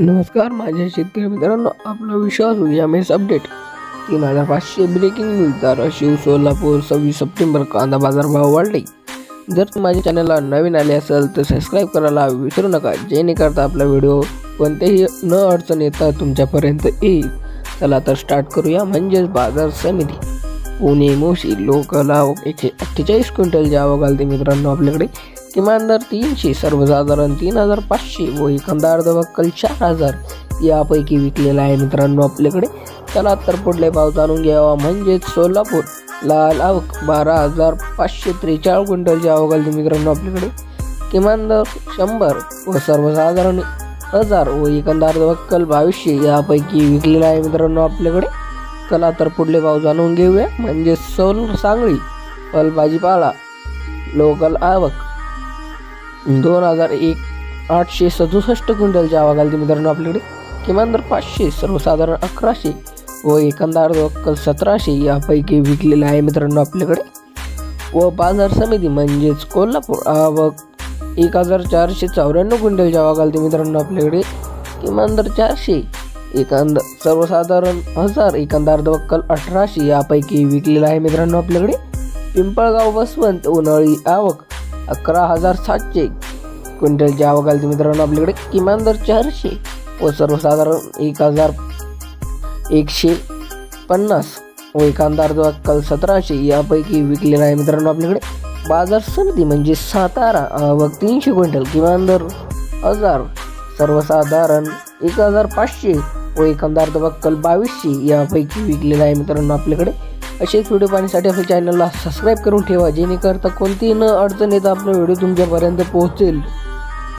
नमस्कार माझ्या शेतकरी मित्रांनो, आपला विश्वासू MS update 3500 breaking news Dharashiv Solapur 26 September कांदा बाजार भाव वाढले। जर तुम्ही माझ्या चॅनलला नवीन आले असेल तर सबस्क्राइब करायला विसरू नका, जेणेकरता आपला व्हिडिओ कोणतेही न अडचण येता तुमच्यापर्यंत येईल। चला तर स्टार्ट करूया। म्हणजे बाजार समिती पुणे मोशी लोकल आवक 148 क्विंटल आवक आली मित्रांनो आपल्याकडे। किमान दर 300, सर्वसाधारण 3500 व एखादा अर्धवक्कल 4000 यापैकी विकलेला आहे मित्रांनो आपल्याकडे। चला तर पुढले भाव जाणून घ्यावा। म्हणजे सोलापूर लाल आवक 12543 क्विंटल आवक आली मित्रांनो आपल्याकडे। किमान दर 100 व सर्वसाधारण 1000 व एखादा अर्धवक्कल 2200 यापैकी विकलेला आहे मित्रांनो आपल्याकडे। चला तर पुढले भाव जाणून घेऊया। म्हणजे सांगली फल भाजीपाला लोकल आवक 2867 क्विंटल आवक आली मित्रांनो आपल्याकडे। किमान दर 500, सर्वसाधारण 1100 व एखादा अर्धवक्कल 1700 यापैकी विकलेला आहे मित्रांनो आपल्याकडे। व बाजार समिती म्हणजेच कोल्हापूर आवक 1494 क्विंटल आवक आली मित्रांनो आपल्याकडे। किमान दर 400, एखादा सर्वसाधारण 1000, एखादा अर्धवक्कल 1800 यापैकी विकलेला आहे मित्रांनो आपल्याकडे। पिंपळगाव बसवंत उन्हाळी आवक 11700 क्विंटल आवक आली मित्रांनो आपल्याकडे। किमान दर 400 व सर्वसाधारण 1150 व एखादा अर्धवक्कल 1700 यापैकी विकलेला आहे मित्रांनो आपल्याकडे। बाजार समिती म्हणजे सातारा आवक 300 क्विंटल, किमान दर 1000, सर्वसाधारण 1500 व एखादा अर्धवक्कल 2200 यापैकी विकलेला आहे मित्रांनो आपल्याकडे। असेच व्हिडिओ पाहण्यासाठी आपल्या चॅनलला सबस्क्राइब करून ठेवा, जेणेकरता कोणतीही न अडचण येता आपला व्हिडिओ तुमच्यापर्यंत पोहोचेल।